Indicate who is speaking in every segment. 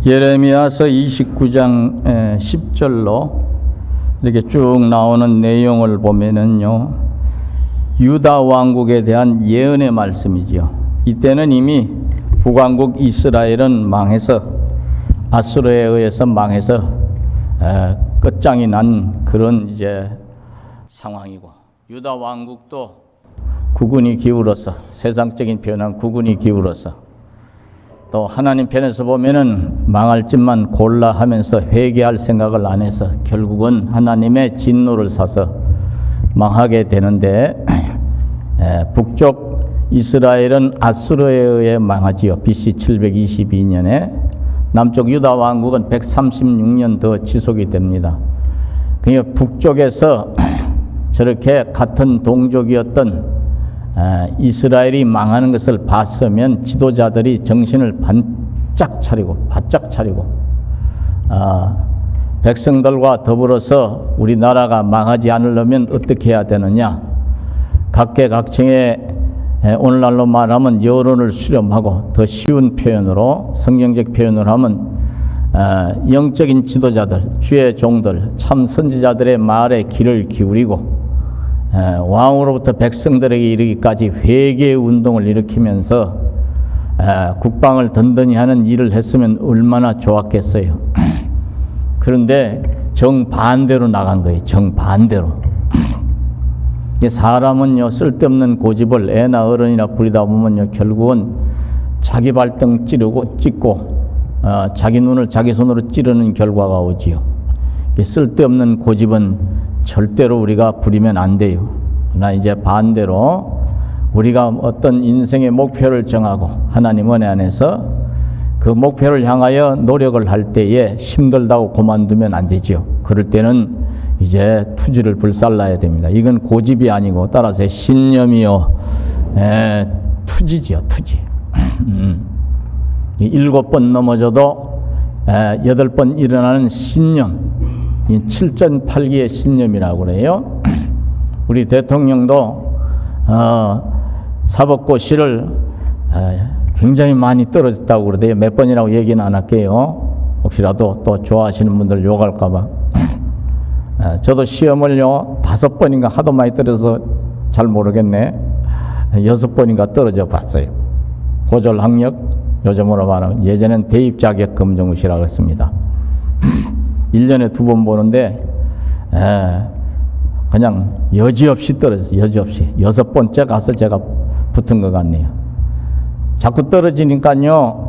Speaker 1: 예레미야서 29장 10절로 이렇게 쭉 나오는 내용을 보면은요, 유다 왕국에 대한 예언의 말씀이지요. 이때는 이미 북왕국 이스라엘은 망해서 아수르에 의해서 망해서 끝장이 난 그런 이제 상황이고, 유다 왕국도 국운이 기울어서, 세상적인 표현은 국운이 기울어서, 또 하나님 편에서 보면은 망할 짓만 골라 하면서 회개할 생각을 안 해서 결국은 하나님의 진노를 사서 망하게 되는데, 북쪽 이스라엘은 아수르에 의해 망하지요. BC 722년에. 남쪽 유다 왕국은 136년 더 지속이 됩니다. 그러니까 북쪽에서 저렇게 같은 동족이었던 이스라엘이 망하는 것을 봤으면 지도자들이 정신을 바짝 차리고 백성들과 더불어서 우리나라가 망하지 않으려면 어떻게 해야 되느냐, 각계각층의 오늘날로 말하면 여론을 수렴하고, 더 쉬운 표현으로, 성경적 표현을 하면 영적인 지도자들, 주의 종들, 참 선지자들의 말에 귀를 기울이고 왕으로부터 백성들에게 이르기까지 회개 운동을 일으키면서 국방을 든든히 하는 일을 했으면 얼마나 좋았겠어요. 그런데 정반대로 나간 거예요. 정반대로. 사람은요, 쓸데없는 고집을 애나 어른이나 부리다 보면요, 결국은 자기 발등 찍고 자기 눈을 자기 손으로 찌르는 결과가 오지요. 쓸데없는 고집은 절대로 우리가 부리면 안 돼요. 그러나 이제 반대로 우리가 어떤 인생의 목표를 정하고 하나님 은혜 안에서 그 목표를 향하여 노력을 할 때에 힘들다고 그만두면 안 되죠. 그럴 때는 이제 투지를 불살라야 됩니다. 이건 고집이 아니고 따라서 신념이요, 투지지요, 투지. 7번 넘어져도 8번 일어나는 신념, 7전팔기의 신념이라고 그래요. 우리 대통령도 사법고시를 굉장히 많이 떨어졌다고 그러대요. 몇 번이라고 얘기는 안 할게요. 혹시라도 또 좋아하시는 분들 욕할까 봐. 저도 시험을요 5번인가 하도 많이 떨어져서 잘 모르겠네. 6번인가 떨어져 봤어요. 고졸학력, 요즘으로 말하면 예전엔 대입자격검정고시라고 했습니다. 1년에 2번 보는데 그냥 여지없이 떨어졌어요. 여지없이 6번째 가서 제가 붙은 것 같네요. 자꾸 떨어지니까요,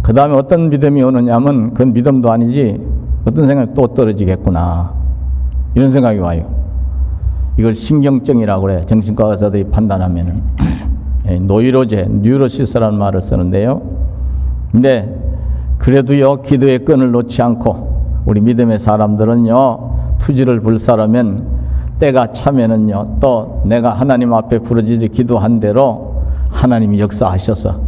Speaker 1: 그 다음에 어떤 믿음이 오느냐면, 그건 믿음도 아니지, 어떤 생각이 또 떨어지겠구나, 이런 생각이 와요. 이걸 신경증이라고 그래요. 정신과 의사들이 판단하면은. 노이로제, 뉴로시스라는 말을 쓰는데요. 근데 그래도요, 기도의 끈을 놓지 않고 우리 믿음의 사람들은요, 투지를 불사르면 때가 차면은요, 또 내가 하나님 앞에 부르짖어 기도한 대로 하나님이 역사하셔서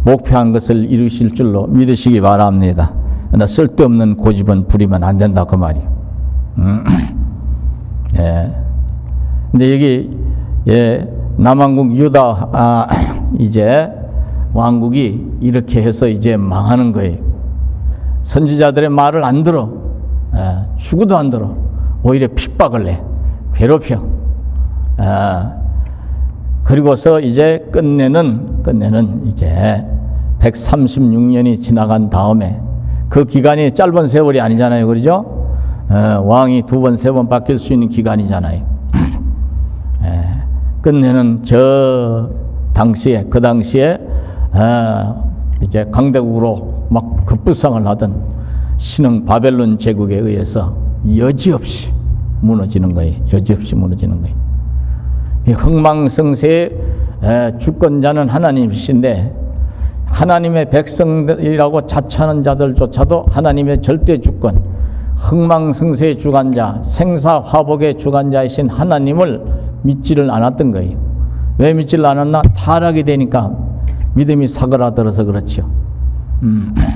Speaker 1: 목표한 것을 이루실 줄로 믿으시기 바랍니다. 그러나 쓸데없는 고집은 부리면 안 된다, 그 말이에요. 예. 근데 여기 남왕국 유다 이제 왕국이 이렇게 해서 이제 망하는 거예요. 선지자들의 말을 안 들어. 죽어도 안 들어. 오히려 핍박을 해. 괴롭혀. 그리고서 이제 끝내는 이제 136년이 지나간 다음에, 그 기간이 짧은 세월이 아니잖아요. 그러죠? 왕이 2번, 3번 바뀔 수 있는 기간이잖아요. 끝내는 그 당시에 이제 강대국으로 막 급부상을 하던 신흥 바벨론 제국에 의해서 여지없이 무너지는 거예요. 여지없이 무너지는 거예요. 흥망성쇠의 주권자는 하나님이신데, 하나님의 백성들이라고 자처하는 자들조차도 하나님의 절대 주권, 흥망성쇠의 주관자, 생사화복의 주관자이신 하나님을 믿지를 않았던 거예요. 왜 믿지를 않았나? 타락이 되니까 믿음이 사그라들어서 그렇죠.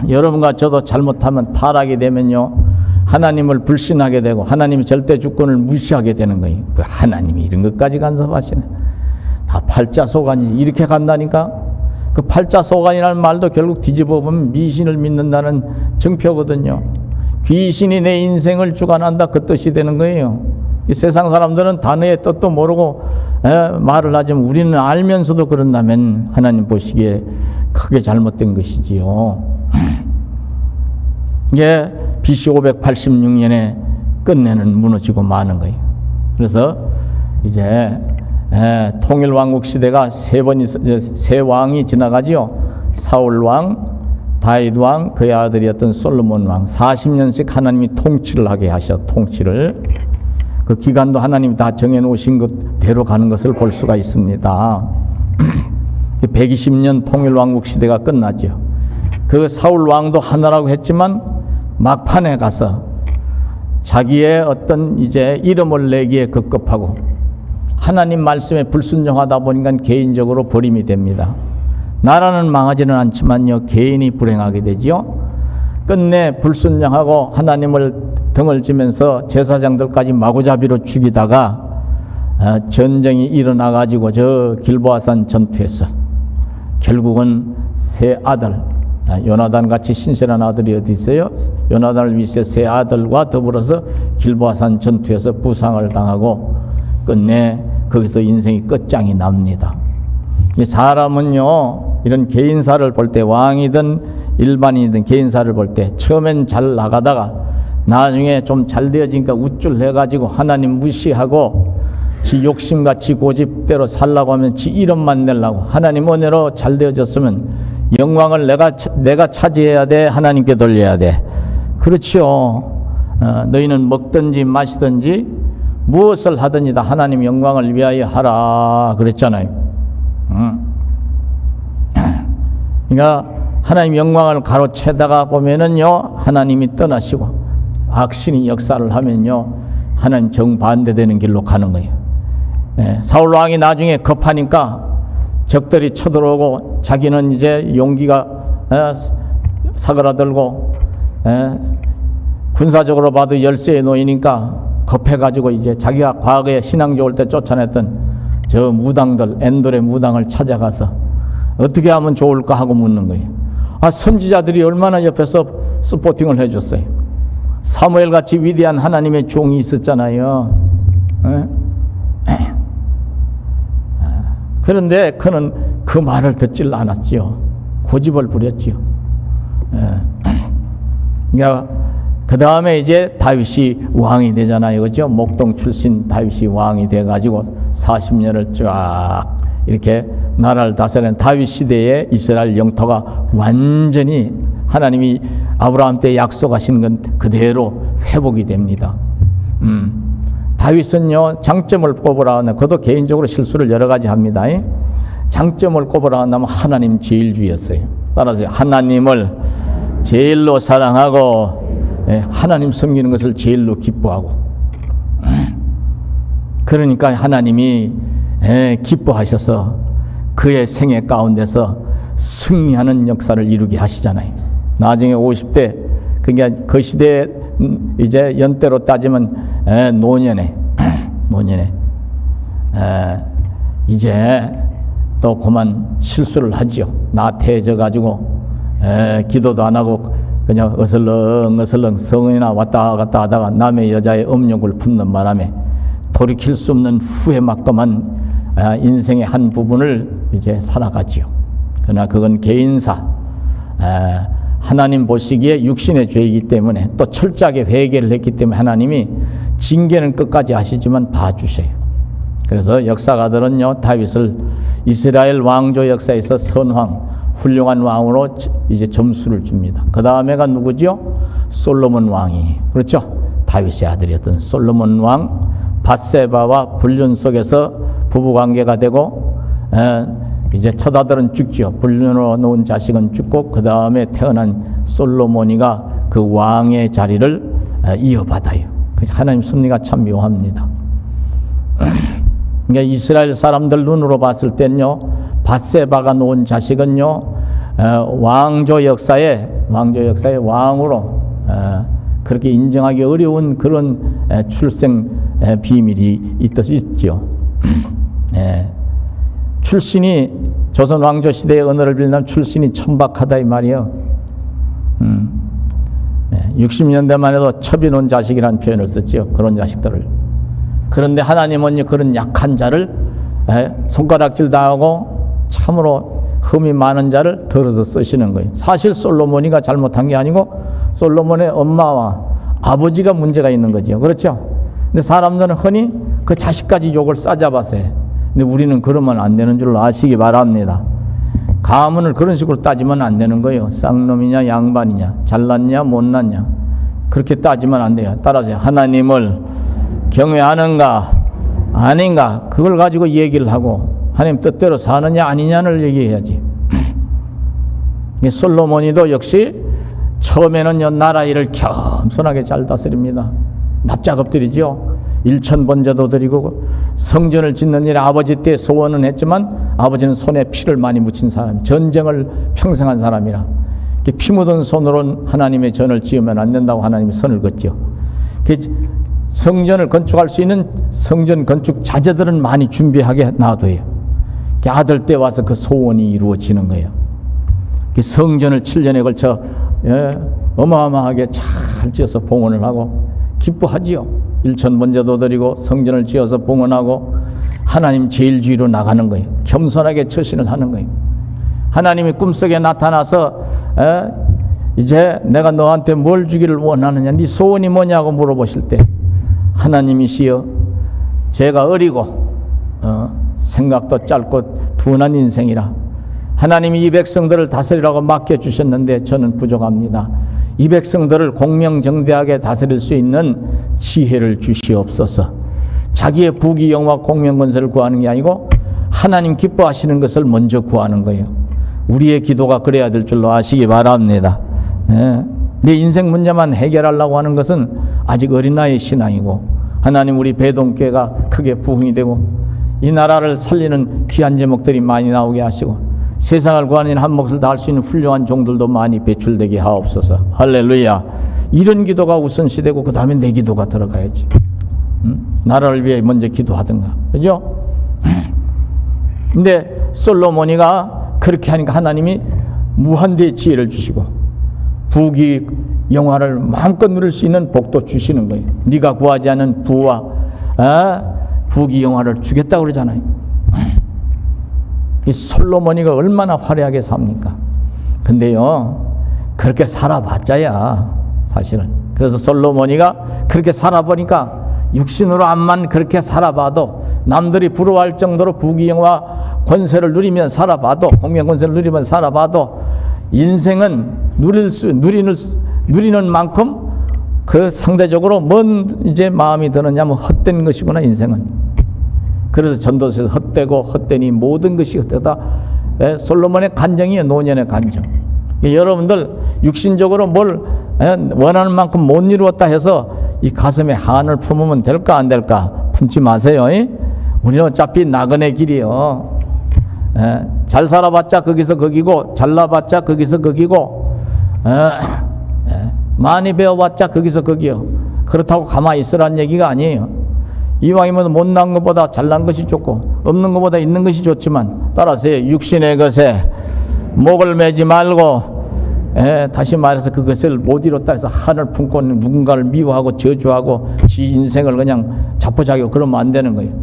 Speaker 1: 여러분과 저도 잘못하면, 타락이 되면요, 하나님을 불신하게 되고 하나님의 절대 주권을 무시하게 되는 거예요. 하나님이 이런 것까지 간섭하시네. 다 팔자소관이 이렇게 간다니까. 그 팔자소관이라는 말도 결국 뒤집어 보면 미신을 믿는다는 증표거든요. 귀신이 내 인생을 주관한다, 그 뜻이 되는 거예요. 이 세상 사람들은 단어의 뜻도 모르고 말을 하지만 우리는 알면서도 그런다면 하나님 보시기에 크게 잘못된 것이지요. 이게 BC 586년에 끝내는 무너지고 마는 거예요. 그래서 이제 통일왕국 시대가 세 왕이 지나가지요. 사울 왕, 다윗 왕, 그의 아들이었던 솔로몬 왕 40년씩 하나님이 통치를 하게 하셔. 통치를 그 기간도 하나님이 다 정해놓으신 것대로 가는 것을 볼 수가 있습니다. 120년 통일왕국 시대가 끝나죠. 그 사울 왕도 하나라고 했지만 막판에 가서 자기의 어떤 이제 이름을 내기에 급급하고 하나님 말씀에 불순종하다 보니까 개인적으로 버림이 됩니다. 나라는 망하지는 않지만요, 개인이 불행하게 되지요. 끝내 불순종하고 하나님을 등을 지면서 제사장들까지 마구잡이로 죽이다가 전쟁이 일어나 가지고 저 길보아산 전투에서 결국은 세 아들, 요나단 같이 신실한 아들이 어디 있어요? 요나단을 위해 세 아들과 더불어서 길보아산 전투에서 부상을 당하고 끝내 거기서 인생이 끝장이 납니다. 사람은요, 이런 개인사를 볼 때, 왕이든 일반인이든 개인사를 볼 때 처음엔 잘 나가다가 나중에 좀 잘 되어지니까 우쭐해가지고 하나님 무시하고 지 욕심과 지 고집대로 살라고 하면 지 이름만 내려고, 하나님 은혜로 잘 되어졌으면 영광을 내가 차지해야 돼, 하나님께 돌려야 돼. 그렇죠. 너희는 먹든지 마시든지 무엇을 하든지 다 하나님 영광을 위하여 하라 그랬잖아요. 그러니까 하나님 영광을 가로채다가 보면은요, 하나님이 떠나시고 악신이 역사를 하면요, 하나님 정반대되는 길로 가는 거예요. 사울 왕이 나중에 급하니까 적들이 쳐들어오고 자기는 이제 용기가 사그라들고 군사적으로 봐도 열세에 놓이니까 급해가지고 이제 자기가 과거에 신앙 좋을 때 쫓아냈던 저 무당들, 엔돌의 무당을 찾아가서 어떻게 하면 좋을까 하고 묻는 거예요. 선지자들이 얼마나 옆에서 서포팅을 해줬어요. 사무엘같이 위대한 하나님의 종이 있었잖아요. 그런데 그는 그 말을 듣질 않았지요. 고집을 부렸지요. 그러니까 그 다음에 이제 다윗이 왕이 되잖아요. 그죠? 목동 출신 다윗이 왕이 돼가지고 40년을 쫙 이렇게 나라를 다스리는 다윗 시대의 이스라엘 영토가 완전히 하나님이 아브라함 때 약속하신 건 그대로 회복이 됩니다. 다윗은요, 장점을 꼽으라 하면, 그도 개인적으로 실수를 여러 가지 합니다. 장점을 꼽으라 한다면 하나님 제일주의였어요. 따라서 하나님을 제일로 사랑하고 하나님 섬기는 것을 제일로 기뻐하고, 그러니까 하나님이 기뻐하셔서 그의 생애 가운데서 승리하는 역사를 이루게 하시잖아요. 나중에 50대, 그러니까 그 시대에 이제 연대로 따지면 노년에 이제 또 그만 실수를 하지요. 나태해져 가지고 기도도 안 하고 그냥 어슬렁 성이나 왔다 갔다 하다가 남의 여자의 음욕을 품는 바람에 돌이킬 수 없는 후회막감한 인생의 한 부분을 이제 살아가지요. 그러나 그건 개인사, 하나님 보시기에 육신의 죄이기 때문에 또 철저하게 회개를 했기 때문에 하나님이 징계는 끝까지 하시지만 봐주세요. 그래서 역사가들은요, 다윗을 이스라엘 왕조 역사에서 선왕, 훌륭한 왕으로 이제 점수를 줍니다. 그 다음에가 누구죠? 솔로몬 왕이, 그렇죠? 다윗의 아들이었던 솔로몬 왕, 밧세바와 불륜 속에서 부부관계가 되고 이제 첫 아들은 죽죠. 불륜으로 놓은 자식은 죽고 그 다음에 태어난 솔로몬이가 그 왕의 자리를 이어받아요. 그래서 하나님 섭리가 참 묘합니다. 그러니까 이스라엘 사람들 눈으로 봤을 때는요, 밧세바가 놓은 자식은요, 왕조 역사의 왕으로 그렇게 인정하기 어려운 그런 출생 비밀이 있죠. 출신이 조선 왕조 시대의 언어를 빌리면 출신이 천박하다 이 말이에요. 60년대만 해도 첩이 놓은 자식이라는 표현을 썼죠. 그런 자식들을. 그런데 하나님은 그런 약한 자를 손가락질 당하고 참으로 흠이 많은 자를 들어서 쓰시는 거예요. 사실 솔로몬이가 잘못한 게 아니고 솔로몬의 엄마와 아버지가 문제가 있는 거죠. 그렇죠? 근데 사람들은 흔히 그 자식까지 욕을 싸잡아서 해. 근데 우리는 그러면 안 되는 줄 아시기 바랍니다. 가문을 그런 식으로 따지면 안 되는 거예요. 쌍놈이냐 양반이냐 잘났냐 못났냐 그렇게 따지면 안 돼요. 따라서 하나님을 경외하는가 아닌가 그걸 가지고 얘기를 하고 하나님 뜻대로 사느냐 아니냐를 얘기해야지. 솔로몬이도 역시 처음에는요 나라 일을 겸손하게 잘 다스립니다. 납작업들이죠. 일천번제도 드리고 성전을 짓는 일에 아버지 때 소원은 했지만 아버지는 손에 피를 많이 묻힌 사람, 전쟁을 평생 한 사람이라 피 묻은 손으로는 하나님의 전을 지으면 안 된다고 하나님이 선을 긋죠. 성전을 건축할 수 있는 성전 건축 자재들은 많이 준비하게 놔둬요. 아들 때 와서 그 소원이 이루어지는 거예요. 성전을 7년에 걸쳐 어마어마하게 잘 지어서 봉헌을 하고 기뻐하지요. 일천번제도 드리고 성전을 지어서 봉헌하고 하나님 제일주의로 나가는 거예요. 겸손하게 처신을 하는 거예요. 하나님이 꿈속에 나타나서 이제 내가 너한테 뭘 주기를 원하느냐 네 소원이 뭐냐고 물어보실 때 하나님이시여 제가 어리고 생각도 짧고 둔한 인생이라 하나님이 이 백성들을 다스리라고 맡겨주셨는데 저는 부족합니다. 이 백성들을 공명정대하게 다스릴 수 있는 지혜를 주시옵소서. 자기의 부귀영화 공명건설을 구하는 게 아니고 하나님 기뻐하시는 것을 먼저 구하는 거예요. 우리의 기도가 그래야 될 줄로 아시기 바랍니다. 내 인생 문제만 해결하려고 하는 것은 아직 어린아이 신앙이고 하나님 우리 배동교회가 크게 부흥이 되고 이 나라를 살리는 귀한 제목들이 많이 나오게 하시고 세상을 구하는 일 한 몫을 다할 수 있는 훌륭한 종들도 많이 배출되게 하옵소서. 할렐루야. 이런 기도가 우선시되고 그 다음에 내 기도가 들어가야지. 나라를 위해 먼저 기도하든가. 그죠? 근데 솔로몬이가 그렇게 하니까 하나님이 무한대의 지혜를 주시고 부귀 영화를 마음껏 누릴 수 있는 복도 주시는 거예요. 네가 구하지 않은 부와 부귀 영화를 주겠다고 그러잖아요. 이 솔로몬이가 얼마나 화려하게 삽니까? 근데요 그렇게 살아봤자야 사실은. 그래서 솔로몬이가 그렇게 살아보니까 육신으로 암만 그렇게 살아봐도 남들이 부러워할 정도로 부귀영화 권세를 누리면 살아봐도 공명권세를 누리면 살아봐도 인생은 누리는 만큼 그 상대적으로 뭔 이제 마음이 드느냐면 헛된 것이구나 인생은. 그래서 전도서에서 헛되고 헛되니 모든 것이 헛되다. 솔로몬의 간정이에요. 노년의 간정. 여러분들 육신적으로 뭘 원하는 만큼 못 이루었다 해서 이 가슴에 한을 품으면 될까 안 될까? 품지 마세요. 우리는 어차피 나그네 길이요. 잘 살아봤자 거기서 거기고 잘나봤자 거기서 거기고 많이 배워봤자 거기서 거기요. 그렇다고 가만히 있으라는 얘기가 아니에요. 이왕이면 못난 것보다 잘난 것이 좋고 없는 것보다 있는 것이 좋지만 따라서 육신의 것에 목을 매지 말고 다시 말해서 그것을 못 이뤘다 해서 한을 품고 누군가를 미워하고 저주하고 지 인생을 그냥 자포자기하고 그러면 안 되는 거예요.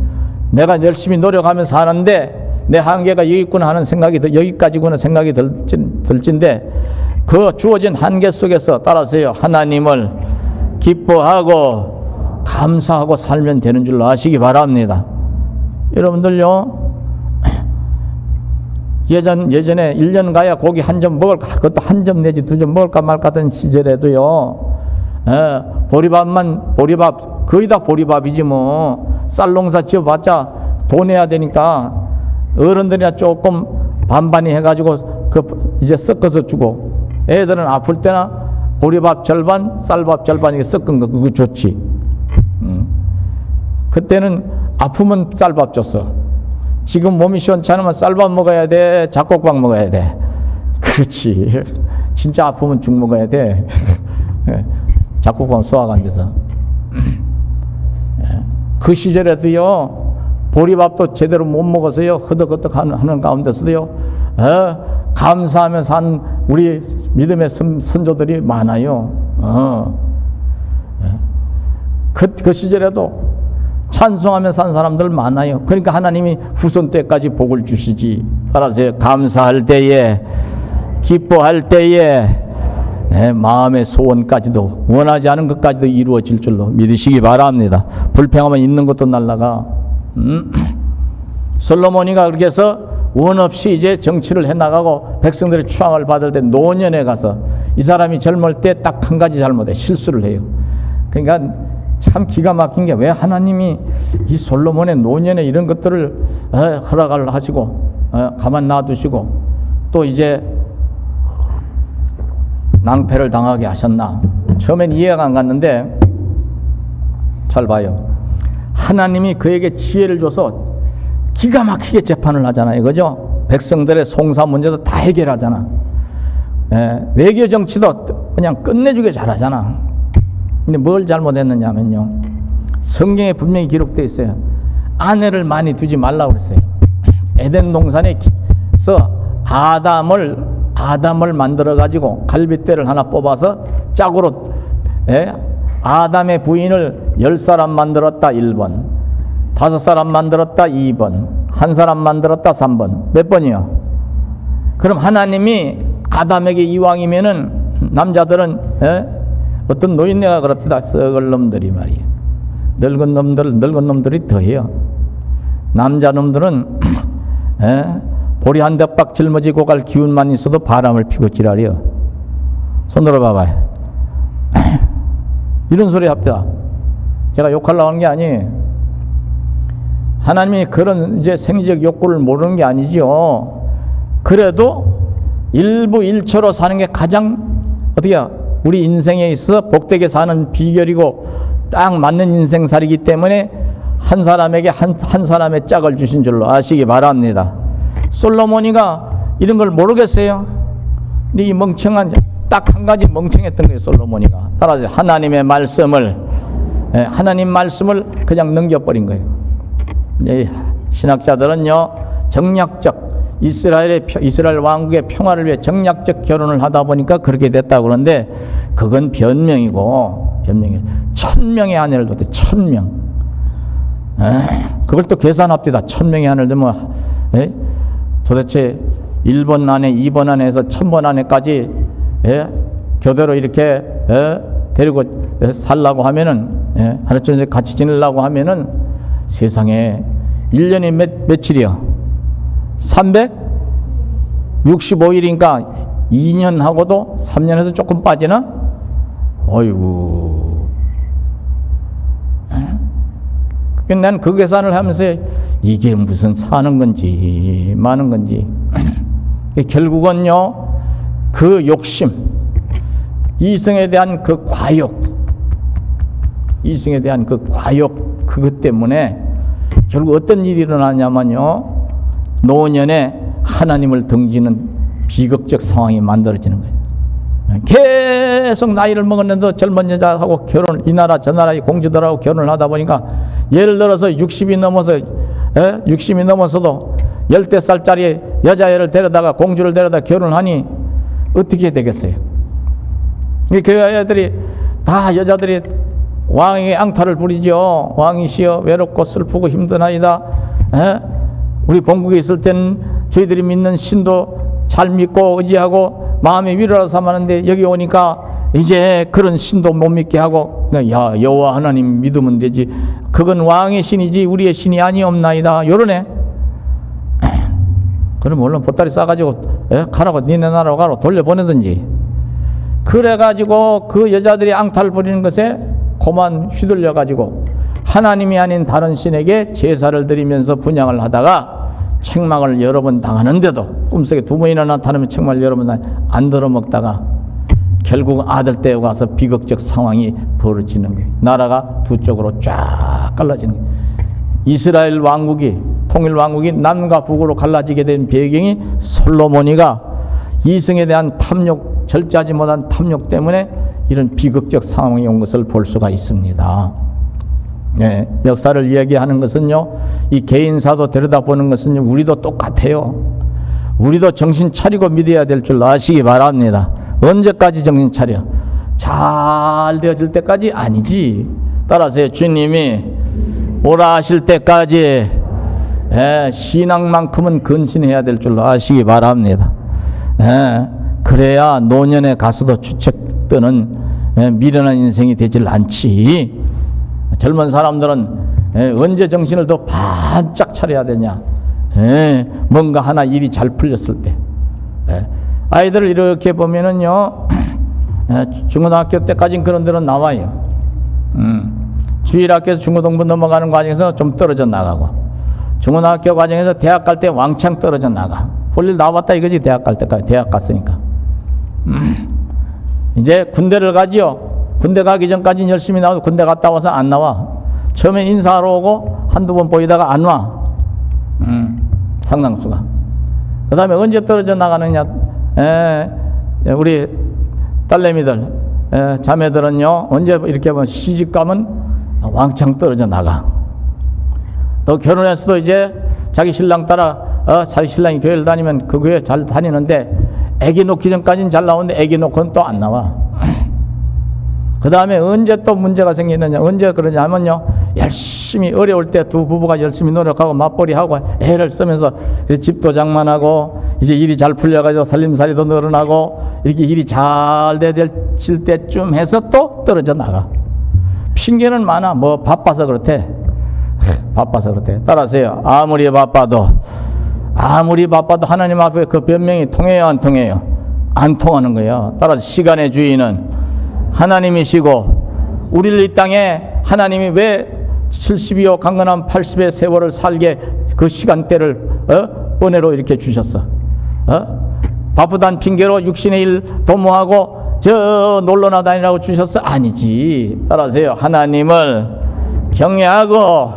Speaker 1: 내가 열심히 노력하면서 사는데 내 한계가 여기 있구나 하는 생각이 여기까지구나 생각이 들진데 그 주어진 한계 속에서 따라서요 하나님을 기뻐하고 감사하고 살면 되는 줄로 아시기 바랍니다. 여러분들요 예전에 1년 가야 고기 한 점 먹을까 그것도 한 점 내지 2점 먹을까 말까 하던 시절에도요 보리밥 거의 다 보리밥이지 뭐 쌀농사 지어봤자 돈 내야 되니까 어른들이나 조금 반반이 해가지고 이제 섞어서 주고 애들은 아플 때나 보리밥 절반 쌀밥 절반 이게 섞은 거 그거 좋지. 그때는 아프면 쌀밥 줬어. 지금 몸이 시원찮으면 쌀밥 먹어야 돼 잡곡밥 먹어야 돼. 그렇지. 진짜 아프면 죽 먹어야 돼. 잡곡밥 소화가 안 돼서. 그 시절에도요 보리밥도 제대로 못 먹어서요. 허덕허덕 하는 가운데서도요. 감사하며 산 우리 믿음의 선조들이 많아요. 그 시절에도 찬송하며 산 사람들 많아요. 그러니까 하나님이 후손 때까지 복을 주시지. 알아세요? 감사할 때에, 기뻐할 때에, 마음의 소원까지도, 원하지 않은 것까지도 이루어질 줄로 믿으시기 바랍니다. 불평하면 있는 것도 날라가. 솔로몬이가 그렇게 해서 원 없이 이제 정치를 해나가고 백성들의 추앙을 받을 때 노년에 가서 이 사람이 젊을 때 딱 한 가지 잘못해 실수를 해요. 그러니까 참 기가 막힌 게 왜 하나님이 이 솔로몬의 노년에 이런 것들을 허락을 하시고 가만 놔두시고 또 이제 낭패를 당하게 하셨나. 처음엔 이해가 안 갔는데 잘 봐요. 하나님이 그에게 지혜를 줘서 기가 막히게 재판을 하잖아요. 그죠? 백성들의 송사 문제도 다 해결하잖아. 외교 정치도 그냥 끝내주게 잘하잖아. 근데 뭘 잘못했느냐면요. 성경에 분명히 기록되어 있어요. 아내를 많이 두지 말라고 그랬어요. 에덴 동산에서 아담을 만들어 가지고 갈빗대를 하나 뽑아서 짝으로 아담의 부인을 10사람 만들었다 1번, 5사람 만들었다 2번, 1사람 만들었다 3번. 몇 번이요? 그럼 하나님이 아담에게 이왕이면은 남자들은 어떤 노인네가 그렇다. 썩을 놈들이 말이에요. 늙은 놈들이 더해요. 남자 놈들은 보리 한 대박 짊어지고 갈 기운만 있어도 바람을 피고 지랄이요. 손 들어봐봐요. 이런 소리 합니다. 제가 욕하려고 하는 게 아니에요. 하나님이 그런 이제 생리적 욕구를 모르는 게 아니죠. 그래도 일부 일처로 사는 게 가장 어떻게요? 우리 인생에 있어 복되게 사는 비결이고 딱 맞는 인생살이기 때문에 한 사람에게 한 사람의 짝을 주신 줄로 아시기 바랍니다. 솔로몬이가 이런 걸 모르겠어요. 근데 이 멍청한 딱 한 가지 멍청했던 거예요. 솔로몬이가 따라서 하나님 말씀을 그냥 넘겨버린 거예요. 신학자들은요 정략적 이스라엘 왕국의 평화를 위해 정략적 결혼을 하다 보니까 그렇게 됐다고 그러는데 그건 변명이고 1000명의 아내를 뒀대. 1000명. 그걸 또 계산합시다. 1000명의 아내를 두면 도대체 1번 아내, 2번 아내에서 1000번 아내까지 교대로 이렇게 데리고 살라고 하면은 하루종일 같이 지내려고 하면은 세상에 1년이 며칠이요? 365일이니까 2년 하고도 3년에서 조금 빠지나? 어이구. 난 그 계산을 하면서 이게 무슨 사는 건지 마는 건지 결국은요 그 욕심, 이성에 대한 그 과욕, 그것 때문에 결국 어떤 일이 일어나냐면요 노년에 하나님을 등지는 비극적 상황이 만들어지는 거예요. 계속 나이를 먹었는데도 젊은 여자하고 결혼을 이 나라 저 나라의 공주들하고 결혼을 하다 보니까 예를 들어서 60이 넘어서도 10대살짜리 여자애를 데려다가 공주를 데려다 결혼하니 어떻게 되겠어요? 그 애들이 다 여자들이 왕에게 앙탈을 부리죠. 왕이시여 외롭고 슬프고 힘든 아이다. 우리 본국에 있을 때는 저희들이 믿는 신도 잘 믿고 의지하고 마음의 위로를 삼았는데 여기 오니까 이제 그런 신도 못 믿게 하고 야 여호와 하나님 믿으면 되지. 그건 왕의 신이지 우리의 신이 아니옵나이다. 요러네. 그럼 물론 보따리 싸가지고 가라고 니네 나라로 가라고 돌려보내든지. 그래가지고 그 여자들이 앙탈 부리는 것에 고만 휘둘려가지고 하나님이 아닌 다른 신에게 제사를 드리면서 분향을 하다가 책망을 여러 번 당하는데도 꿈속에 두 번이나 나타나면 책망을 여러 번 안 들어먹다가 결국 아들 때 와서 비극적 상황이 벌어지는 거예요. 나라가 두 쪽으로 쫙 갈라지는 거예요. 이스라엘 왕국이 통일 왕국이 남과 북으로 갈라지게 된 배경이 솔로몬이가 이성에 대한 탐욕, 절제하지 못한 탐욕 때문에 이런 비극적 상황이 온 것을 볼 수가 있습니다. 네, 역사를 이야기하는 것은요, 이 개인사도 들여다보는 것은요, 우리도 똑같아요. 우리도 정신 차리고 믿어야 될 줄 아시기 바랍니다. 언제까지 정신 차려? 잘 되어질 때까지 아니지. 따라서 주님이 오라 하실 때까지 신앙만큼은 근신해야 될 줄 아시기 바랍니다. 그래야 노년에 가서도 주책 뜨는 미련한 인생이 되질 않지. 젊은 사람들은 언제 정신을 더 반짝 차려야 되냐? 뭔가 하나 일이 잘 풀렸을 때. 아이들을 이렇게 보면은요, 중고등학교 때까지는 그런 데는 나와요. 주일학교에서 중고등부 넘어가는 과정에서 좀 떨어져 나가고, 중고등학교 과정에서 대학 갈 때 왕창 떨어져 나가. 볼일 나왔다 이거지. 대학 갈 때까지. 대학 갔으니까. 이제 군대를 가지요. 군대 가기 전까지는 열심히 나와도 군대 갔다 와서 안 나와. 처음에 인사하러 오고 한두 번 보이다가 안 와. 상당수가. 그 다음에 언제 떨어져 나가느냐. 우리 딸내미들, 자매들은요, 언제 이렇게 하면 시집 가면 왕창 떨어져 나가. 또 결혼해서도 이제 자기 신랑 따라, 자기 신랑이 교회를 다니면 그 교회 잘 다니는데, 애기 놓기 전까지는 잘 나오는데 애기 놓고는 또 안 나와. 그 다음에 언제 또 문제가 생기느냐. 언제 그러냐 하면요, 열심히 어려울 때 두 부부가 열심히 노력하고 맞벌이하고 애를 쓰면서 집도 장만하고 이제 일이 잘 풀려가지고 살림살이도 늘어나고 이렇게 일이 잘 되실 때쯤 해서 또 떨어져 나가. 핑계는 많아. 뭐 바빠서 그렇대. 바빠서 그렇대. 따라서요, 아무리 바빠도 하나님 앞에 그 변명이 통해요, 안 통해요? 안 통하는 거예요. 따라서 시간의 주인은 하나님이시고, 우리를 이 땅에 하나님이 왜 70이요 강건한 80의 세월을 살게 그 시간대를 은혜로 이렇게 주셨어? 바쁘단 핑계로 육신의 일 도모하고 저 놀러나 다니라고 주셨어? 아니지. 따라서요, 하나님을 경외하고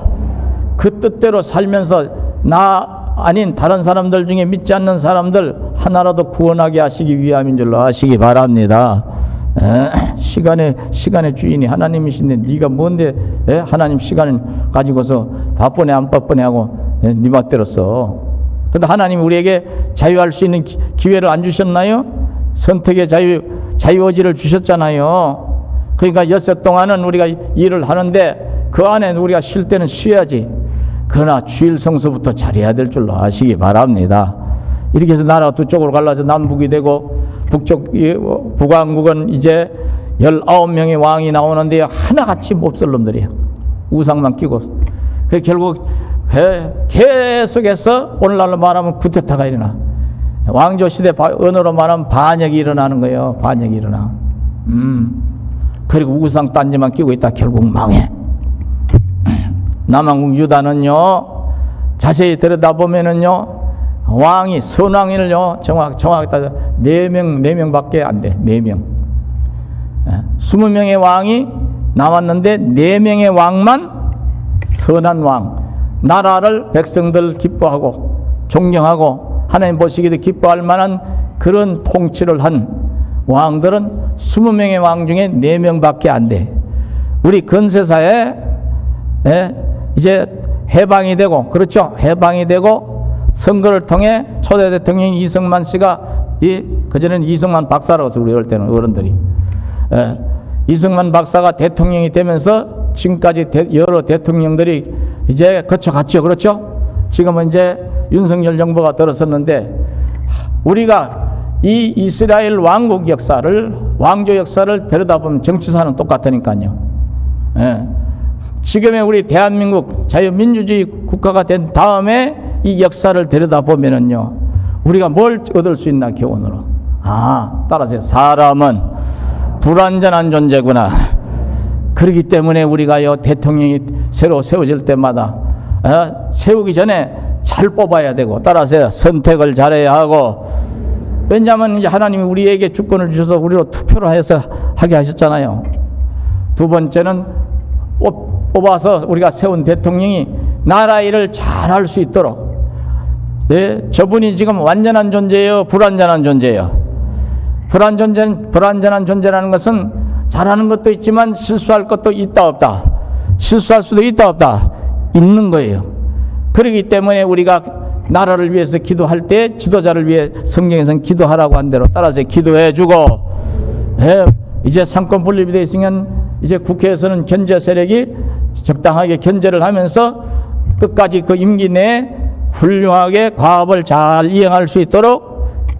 Speaker 1: 그 뜻대로 살면서 나 아닌 다른 사람들 중에 믿지 않는 사람들 하나라도 구원하게 하시기 위함인 줄로 아시기 바랍니다. 시간의 주인이 하나님이신데 네가 뭔데 하나님 시간을 가지고서 바쁘네 안 바쁘네 하고 네 멋대로 써. 근데 하나님이 우리에게 자유할 수 있는 기회를 안 주셨나요? 선택의 자유의지를 주셨잖아요. 그러니까 엿새 동안은 우리가 일을 하는데 그 안에 우리가 쉴 때는 쉬어야지. 그러나 주일 성수부터 잘해야 될 줄로 아시기 바랍니다. 이렇게 해서 나라가 두 쪽으로 갈라서 남북이 되고, 북왕국은 이제 19명의 왕이 나오는데 하나같이 몹쓸 놈들이에요. 우상만 끼고. 그 결국 계속해서 오늘날로 말하면 쿠데타가 일어나. 왕조 시대 언어로 말하면 반역이 일어나는 거예요. 반역이 일어나. 그리고 우상 딴지만 끼고 있다 결국 망해. 남한국 유다는요, 자세히 들여다보면은요, 왕이, 선왕인을요, 정확히 따져 4명밖에 안 돼. 4명. 20명의 왕이 나왔는데 4명의 왕만 선한 왕. 나라를 백성들 기뻐하고 존경하고 하나님 보시기도 기뻐할 만한 그런 통치를 한 왕들은 20명의 왕 중에 4명밖에 안 돼. 우리 근세사에 이제 해방이 되고, 그렇죠? 해방이 되고 선거를 통해 초대 대통령 이승만 씨가 그전에는 이승만 박사라고 해서 우리 어릴 때는 어른들이 이승만 박사가 대통령이 되면서 지금까지 여러 대통령들이 이제 거쳐갔죠. 그렇죠? 지금은 이제 윤석열 정부가 들어섰는데, 우리가 이 이스라엘 왕국 역사를, 왕조 역사를 들여다보면 정치사는 똑같으니까요. 지금의 우리 대한민국 자유민주주의 국가가 된 다음에 이 역사를 들여다보면은요, 우리가 뭘 얻을 수 있나 교훈으로. 따라서 사람은 불완전한 존재구나. 그렇기 때문에 우리가요, 대통령이 새로 세워질 때마다 세우기 전에 잘 뽑아야 되고, 따라서 선택을 잘해야 하고. 왜냐하면 이제 하나님이 우리에게 주권을 주셔서 우리로 투표를 해서 하게 하셨잖아요. 두 번째는 뽑아서 우리가 세운 대통령이 나라 일을 잘할 수 있도록. 저분이 지금 완전한 존재예요, 불완전한 존재예요? 불완전한 존재라는 것은 잘하는 것도 있지만 실수할 것도 있다 없다. 실수할 수도 있다 없다? 있는 거예요. 그렇기 때문에 우리가 나라를 위해서 기도할 때 지도자를 위해 성경에서는 기도하라고 한 대로 따라서 기도해 주고, 이제 상권 분립이 되어 있으면 이제 국회에서는 견제 세력이 적당하게 견제를 하면서 끝까지 그 임기 내에 훌륭하게 과업을 잘 이행할 수 있도록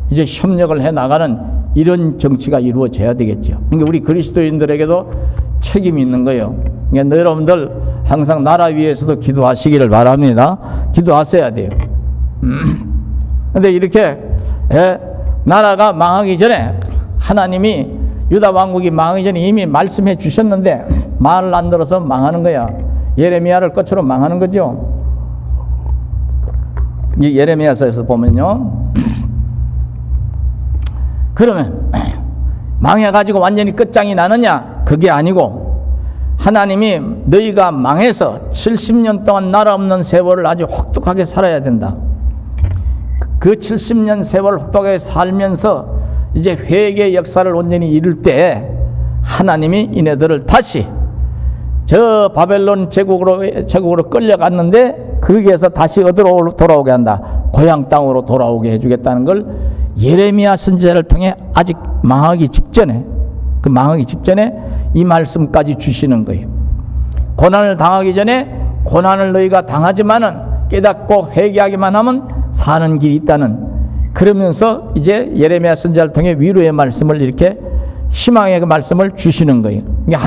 Speaker 1: 이제 협력을 해 나가는 이런 정치가 이루어져야 되겠죠. 그러니까 우리 그리스도인들에게도 책임이 있는 거예요. 그러니까 여러분들 항상 나라 위해서도 기도하시기를 바랍니다. 기도하셔야 돼요. 근데 이렇게 나라가 망하기 전에 하나님이 유다 왕국이 망하기 전에 이미 말씀해 주셨는데 말을 안 들어서 망하는 거야. 예레미야를 끝으로 망하는 거죠. 이 예레미야서에서 보면요. 그러면 망해가지고 완전히 끝장이 나느냐? 그게 아니고 하나님이 너희가 망해서 70년 동안 나라 없는 세월을 아주 혹독하게 살아야 된다. 그 70년 세월 혹독하게 살면서 이제 회개의 역사를 온전히 이룰 때 하나님이 이네들을 다시 저 바벨론 제국으로 끌려갔는데 거기에서 다시 어디로 돌아오게 한다? 고향 땅으로 돌아오게 해주겠다는 걸 예레미야 선지자를 통해 아직 망하기 직전에 이 말씀까지 주시는 거예요. 고난을 당하기 전에 고난을 너희가 당하지만은 깨닫고 회개하기만 하면 사는 길이 있다는, 그러면서 이제 예레미야 선지자를 통해 위로의 말씀을 이렇게 희망의 그 말씀을 주시는 거예요. 그러니까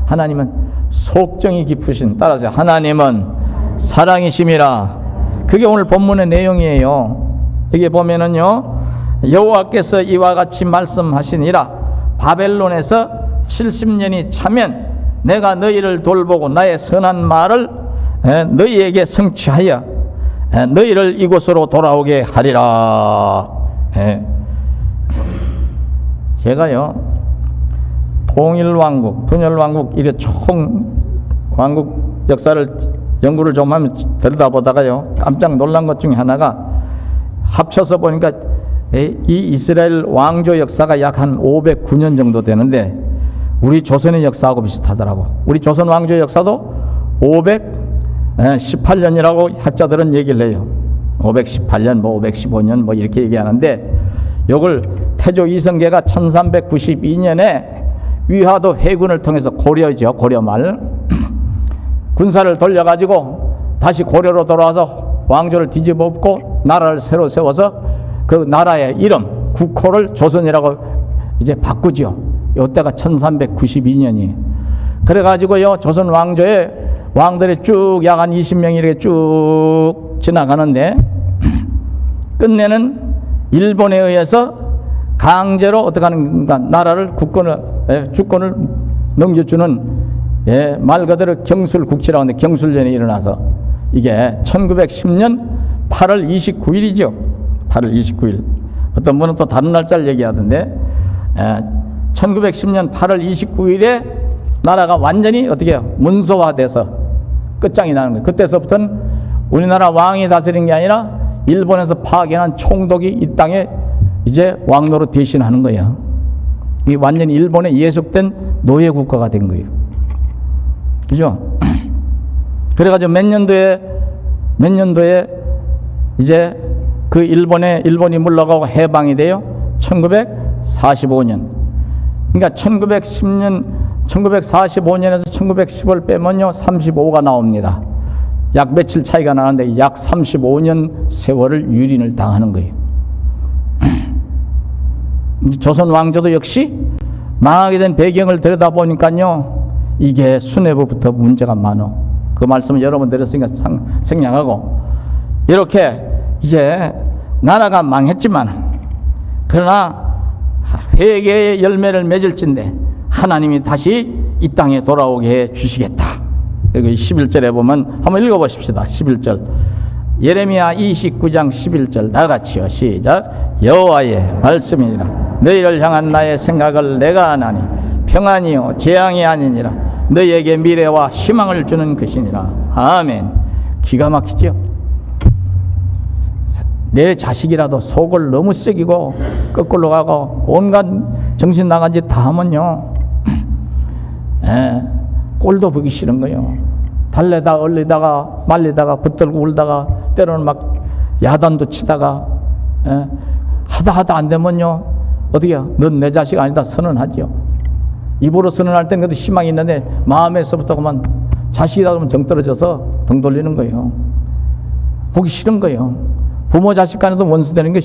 Speaker 1: 하나님은 속정이 깊으신, 따라서 하나님은 사랑이심이라. 그게 오늘 본문의 내용이에요. 여기 보면은요, 여호와께서 이와 같이 말씀하시니라. 바벨론에서 70년이 차면 내가 너희를 돌보고 나의 선한 말을 너희에게 성취하여 너희를 이곳으로 돌아오게 하리라. 제가요, 통일왕국, 분열왕국, 이게 총 왕국 역사를 연구를 좀 하면 들여다보다가요, 깜짝 놀란 것 중에 하나가 합쳐서 보니까 이 이스라엘 왕조 역사가 약 한 509년 정도 되는데 우리 조선의 역사하고 비슷하더라고. 우리 조선 왕조 역사도 518년이라고 학자들은 얘기를 해요. 518년, 515년 이렇게 얘기하는데, 요걸 태조 이성계가 1392년에 위화도 해군을 통해서 고려말 군사를 돌려가지고 다시 고려로 돌아와서 왕조를 뒤집어 엎고 나라를 새로 세워서 그 나라의 이름 국호를 조선이라고 이제 바꾸죠. 이때가 1392년이에요. 그래가지고요, 조선 왕조의 왕들이 쭉 약 한 20명이 이렇게 쭉 지나가는데 끝내는 일본에 의해서 강제로 어떻게 하는가, 나라를 주권을 넘겨주는, 말 그대로 경술국치라고 하는데 경술전이 일어나서 이게 1910년 8월 29일이죠. 8월 29일. 어떤 분은 또 다른 날짜를 얘기하던데 1910년 8월 29일에 나라가 완전히 어떻게 해요? 문서화돼서 끝장이 나는 거예요. 그때서부터는 우리나라 왕이 다스린 게 아니라 일본에서 파견한 총독이 이 땅에 이제 왕노로 대신하는 거예요. 이 완전히 일본에 예속된 노예 국가가 된 거예요. 그죠? 그래가지고 몇 년도에 이제 그 일본이 물러가고 해방이 돼요. 1945년. 그러니까 1945년에서 1910을 빼면요, 35가 나옵니다. 약 며칠 차이가 나는데 약 35년 세월을 유린을 당하는 거예요. 조선 왕조도 역시 망하게 된 배경을 들여다보니까요, 이게 수뇌부부터 문제가 많어. 그 말씀을 여러 번 드렸으니까 생략하고, 이렇게 이제 나라가 망했지만 그러나 회개의 열매를 맺을진데 하나님이 다시 이 땅에 돌아오게 해 주시겠다. 그리고 11절에 보면 한번 읽어보십시다. 11절 예레미야 29장 11절 다같이요. 시작. 여호와의 말씀이니라. 너희를 향한 나의 생각을 내가 아나니 평안이요 재앙이 아니니라. 너희에게 미래와 희망을 주는 것이니라. 아멘. 기가 막히죠. 내 자식이라도 속을 너무 썩이고 거꾸로 가고 온갖 정신 나간 짓 다 하면요, 꼴도 보기 싫은 거예요. 달래다가 얼리다가 말리다가 붙들고 울다가 때로는 막 야단도 치다가 하다 안 되면요 어떻게요? 넌 내 자식 아니다 선언하죠. 입으로 선언할 때는 그래도 희망이 있는데 마음에서부터 그만 자식이다 그러면 정 떨어져서 등 돌리는 거예요. 보기 싫은 거예요. 부모 자식 간에도 원수 되는 게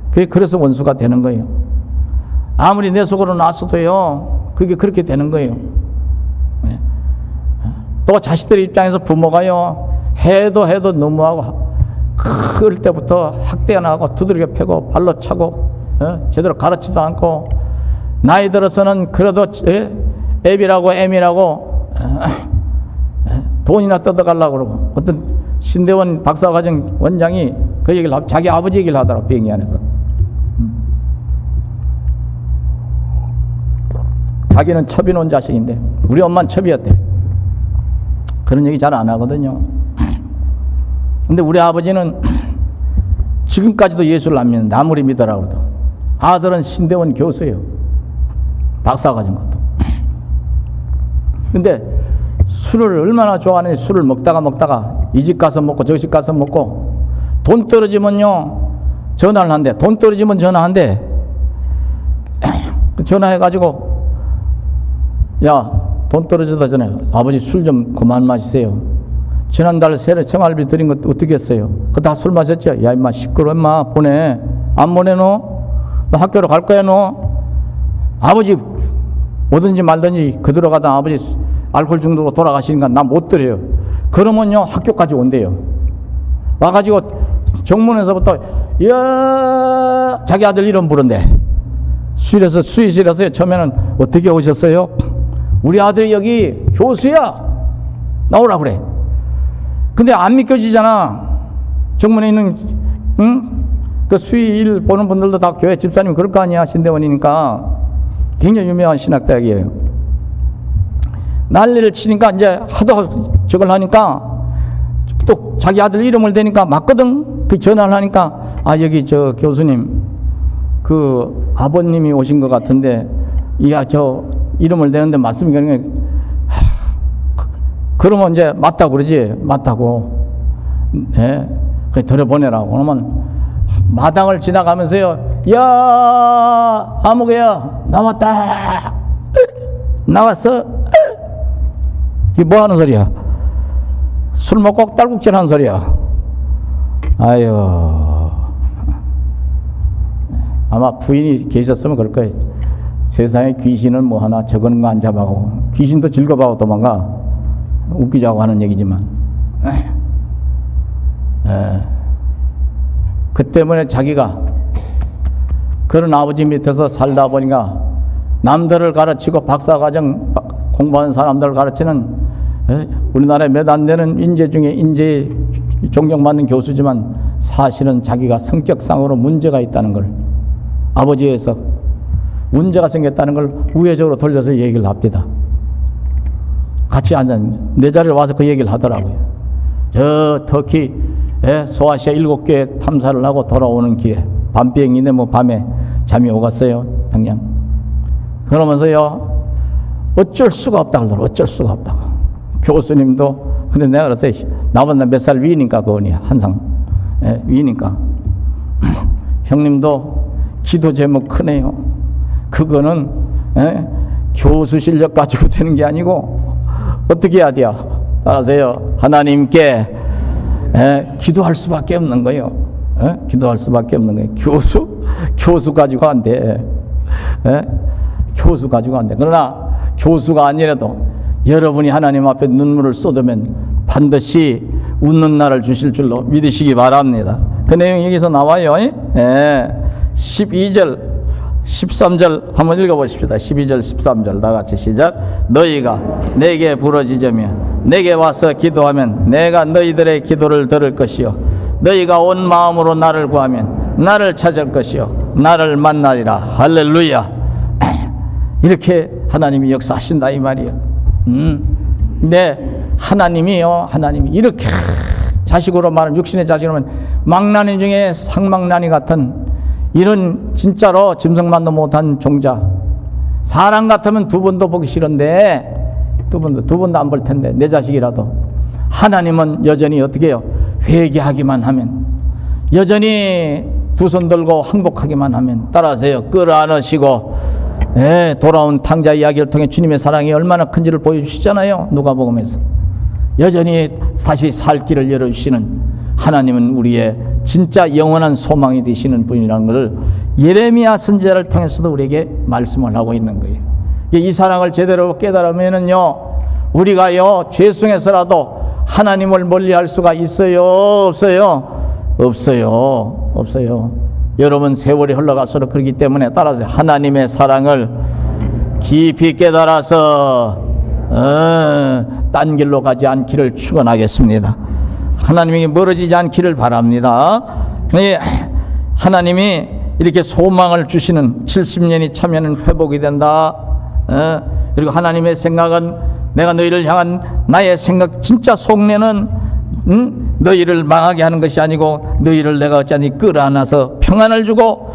Speaker 1: 그게 그래서 원수가 되는 거예요. 아무리 내 속으로 놨어도요 그게 그렇게 되는 거예요. 또 자식들 입장에서 부모가요 해도 너무하고 클 때부터 학대하고 두드려 패고 발로 차고 제대로 가르치도 않고 나이 들어서는 그래도 애비라고 애미라고 돈이나 뜯어가려고 그러고 어떤 신대원 박사과정 원장이 그 얘기를 자기 아버지 얘기를 하더라고 비행기 안에서. 자기는 첩이 놓은 자식인데 우리 엄마는 첩이었대. 그런 얘기 잘 안 하거든요. 근데 우리 아버지는 지금까지도 예수를 안 믿는데 아무리 믿으라고 해도 아들은 신대원 교수예요. 박사과정 것도. 근데 술을 얼마나 좋아하는지 술을 먹다가 이 집 가서 먹고 저 집 가서 먹고 돈 떨어지면요 전화를 한대. 돈 떨어지면 전화한대. 전화해가지고 야 돈 떨어지다 전에 아버지 술 좀 그만 마시세요. 지난달 생활비 드린 것 어떻게 했어요? 그거 다 술 마셨죠? 야 임마 시끄러워 임마 보내. 안 보내 너? 너 학교로 갈 거야 너? 아버지 오든지 말든지 그대로 가다 아버지 알코올 중독으로 돌아가시니까 나 못 드려요. 그러면요 학교까지 온대요. 와가지고 정문에서부터 야 자기 아들 이름 부른대. 수의실에서 처음에는 어떻게 오셨어요? 우리 아들이 여기 교수야 나오라 그래. 근데 안 믿겨지잖아. 정문에 있는 그 수의일 보는 분들도 다 교회 집사님 그럴 거 아니야. 신대원이니까. 굉장히 유명한 신학대학이에요. 난리를 치니까 이제 하도 저걸 하니까 또 자기 아들 이름을 대니까 맞거든. 그 전화를 하니까 아 여기 저 교수님 그 아버님이 오신 것 같은데 야 저 이름을 대는데 맞습니까? 그러면 이제 맞다고 그러지. 맞다고. 네. 그래 들여보내라고. 그러면 마당을 지나가면서요. 야 아무개야 나왔다. 나왔어. 이게 뭐 하는 소리야? 술 먹고 딸꾹질 하는 소리야. 아유. 아마 부인이 계셨으면 그럴 거예요. 세상에 귀신은 뭐 하나 적은 거 안 잡아가고 귀신도 즐거워하고 도망가. 웃기자고 하는 얘기지만 그 때문에 자기가 그런 아버지 밑에서 살다 보니까 남들을 가르치고 박사과정 공부하는 사람들을 가르치는 우리나라에 몇 안 되는 인재 중에 인재 존경받는 교수지만 사실은 자기가 성격상으로 문제가 있다는 걸 아버지에서 문제가 생겼다는 걸 우회적으로 돌려서 얘기를 합니다. 같이 앉아 내 자리에 와서 그 얘기를 하더라고요. 저 터키 소아시아 7개 탐사를 하고 돌아오는 길에 밤비행인데 뭐 밤에 잠이 오갔어요. 당장 그러면서요 어쩔 수가 없다고 그러더라고요. 어쩔 수가 없다고. 교수님도 근데 내가 그랬어요. 나보다 몇 살 위니까 그거니 한상 위니까 형님도 기도 제목 크네요. 그거는 교수 실력 가지고 되는 게 아니고 어떻게 해야 돼요? 따라서요 하나님께 기도할 수밖에 없는 거예요. 기도할 수밖에 없는 거예요. 교수 가지고 안 돼. 교수 가지고 안 돼. 그러나 교수가 아니라도 여러분이 하나님 앞에 눈물을 쏟으면 반드시 웃는 날을 주실 줄로 믿으시기 바랍니다. 그 내용이 여기서 나와요. 12절 13절 한번 읽어보십시다. 12절 13절 다 같이 시작. 너희가 내게 부르짖으며 내게 와서 기도하면 내가 너희들의 기도를 들을 것이요 너희가 온 마음으로 나를 구하면 나를 찾을 것이요 나를 만나리라. 할렐루야. 이렇게 하나님이 역사하신다 이 말이에요. 네, 하나님이요 하나님이 이렇게 자식으로 말하면 육신의 자식으로 말하면 망나니 중에 상망나니 같은 이런 진짜로 짐승만도 못한 종자 사람 같으면 두 번도 보기 싫은데 두 번도 안 볼 텐데 내 자식이라도. 하나님은 여전히 어떻게 해요? 회개하기만 하면, 여전히 두 손 들고 항복하기만 하면, 따라하세요. 끌어안으시고 돌아온 탕자 이야기를 통해 주님의 사랑이 얼마나 큰지를 보여주시잖아요. 누가복음에서. 여전히 다시 살 길을 열어주시는 하나님은 우리의 진짜 영원한 소망이 되시는 분이라는 것을 예레미야 선지자를 통해서도 우리에게 말씀을 하고 있는 거예요. 이 사랑을 제대로 깨달으면은요, 우리가요 죄송해서라도 하나님을 멀리할 수가 있어요, 없어요? 없어요. 여러분, 세월이 흘러갈수록 그렇기 때문에, 따라서 하나님의 사랑을 깊이 깨달아서 딴 길로 가지 않기를 축원하겠습니다. 하나님이 멀어지지 않기를 바랍니다. 하나님이 이렇게 소망을 주시는 70년이 차면은 회복이 된다. 그리고 하나님의 생각은, 내가 너희를 향한 나의 생각, 진짜 속내는 너희를 망하게 하는 것이 아니고 너희를 내가 어찌하니 끌어안아서 평안을 주고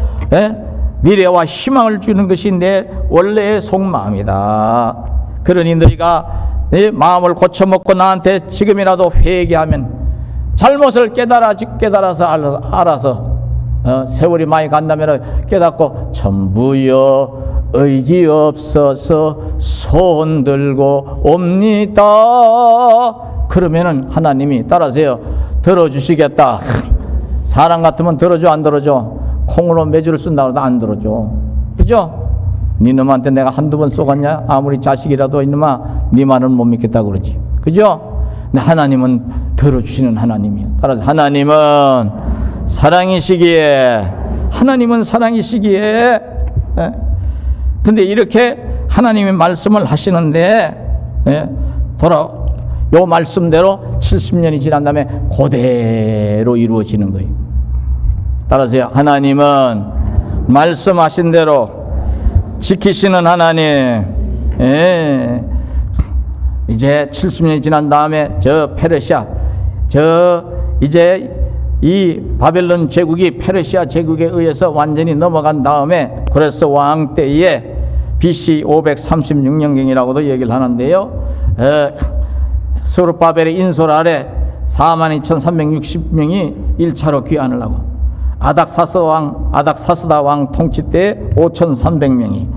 Speaker 1: 미래와 희망을 주는 것이 내 원래의 속마음이다. 그러니 너희가 네 마음을 고쳐먹고 나한테 지금이라도 회개하면, 잘못을 깨달아서 알아서 세월이 많이 간다면 깨닫고 전부여 의지 없어서 손 들고 옵니다. 그러면은 하나님이, 따라하세요, 들어주시겠다. 사람 같으면 들어줘, 안 들어줘? 콩으로 매주를 쓴다고 해도 안 들어줘. 그죠? 네 놈한테 내가 한두 번 쏘갔냐? 아무리 자식이라도 이놈아 네 말은 못 믿겠다 그러지. 그죠? 근데 하나님은 들어주시는 하나님이에요. 따라서 하나님은 사랑이시기에, 근데 이렇게 하나님의 말씀을 하시는데, 요 말씀대로 70년이 지난 다음에 그대로 이루어지는 거예요. 따라서요, 하나님은 말씀하신 대로 지키시는 하나님. 이제 70년이 지난 다음에 저 페르시아, 이제 이 바벨론 제국이 페르시아 제국에 의해서 완전히 넘어간 다음에, 그래서 왕 때에 BC 536년경이라고도 얘기를 하는데요, 스룹바벨의 인솔 아래 42,360명이 1차로 귀환을 하고, 아닥사스다 왕 통치 때 5,300명이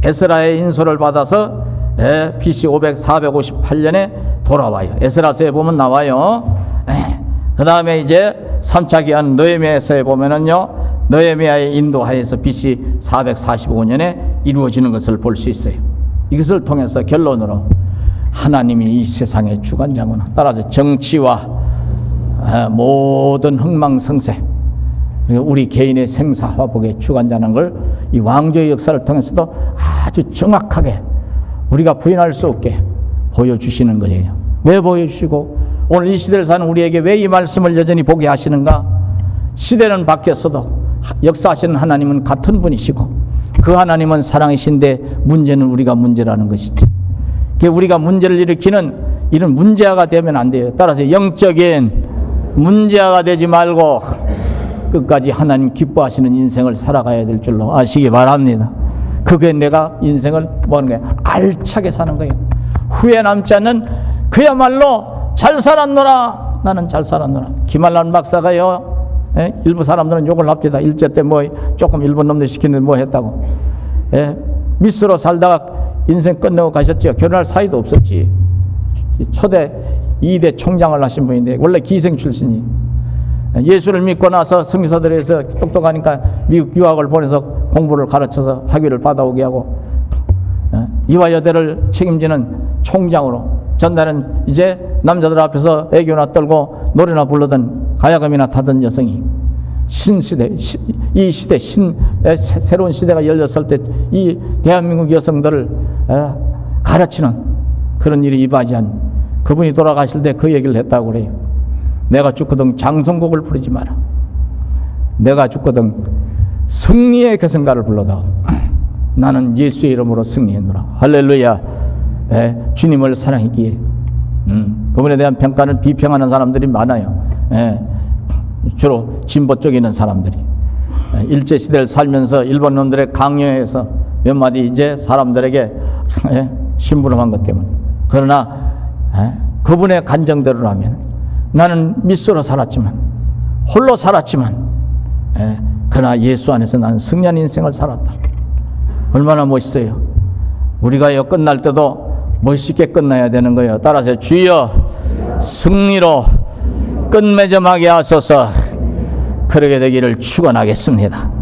Speaker 1: 에스라의 인솔을 받아서 BC 458년에 돌아와요. 에스라서에 보면 나와요. 그 다음에 이제 3차 귀환 느헤미야서에 보면은요, 느헤미야의 인도하에서 BC 445년에 이루어지는 것을 볼 수 있어요. 이것을 통해서 결론으로 하나님이 이 세상의 주관자구나. 따라서 정치와 모든 흥망성쇠, 우리 개인의 생사화복의 주관자라는 걸 이 왕조의 역사를 통해서도 아주 정확하게 우리가 부인할 수 없게 보여주시는 거예요. 왜 보여주시고 오늘 이 시대를 사는 우리에게 왜 이 말씀을 여전히 보게 하시는가? 시대는 바뀌었어도 역사하시는 하나님은 같은 분이시고, 그 하나님은 사랑이신데 문제는 우리가 문제라는 것이지. 우리가 문제를 일으키는 이런 문제아가 되면 안 돼요. 따라서 영적인 문제아가 되지 말고 끝까지 하나님 기뻐하시는 인생을 살아가야 될 줄로 아시기 바랍니다. 그게 내가 인생을 뭐하는 거예요? 알차게 사는 거예요. 후회 남지 않는, 그야말로 잘 살았노라, 나는 잘 살았노라. 김한란 박사가요, 일부 사람들은 욕을 합니다. 일제 때 뭐 조금 일본 놈들 시키는데 뭐 했다고. 미스로 살다가 인생 끝내고 가셨죠. 결혼할 사이도 없었지. 초대 2대 총장을 하신 분인데 원래 기생 출신이, 예수를 믿고 나서 성교사들에서 똑똑하니까 미국 유학을 보내서 공부를 가르쳐서 학위를 받아오게 하고, 이화여대를 책임지는 총장으로, 전날은 이제 남자들 앞에서 애교나 떨고 노래나 부르던, 가야금이나 타던 여성이 신시대, 이 시대, 새로운 시대가 열렸을 때 이 대한민국 여성들을 가르치는 그런 일이 이바지한 그분이 돌아가실 때 그 얘기를 했다고 그래요. 내가 죽거든 장성곡을 부르지 마라. 내가 죽거든 승리의 개성가를 불러다오. 나는 예수의 이름으로 승리했노라. 할렐루야. 주님을 사랑했기에 그분에 대한 평가는 비평하는 사람들이 많아요. 주로 진보 쪽에 있는 사람들이 일제시대를 살면서 일본 놈들의 강요에서 몇 마디 이제 사람들에게 심부름한 것 때문에 그러나 그분의 간정대로라면 나는 미스로 살았지만, 홀로 살았지만, 그러나 예수 안에서 나는 승리한 인생을 살았다. 얼마나 멋있어요. 우리가 여 끝날 때도 멋있게 끝나야 되는 거예요. 따라서 주여 승리로 끝맺음하게 하소서. 그러게 되기를 축원하겠습니다.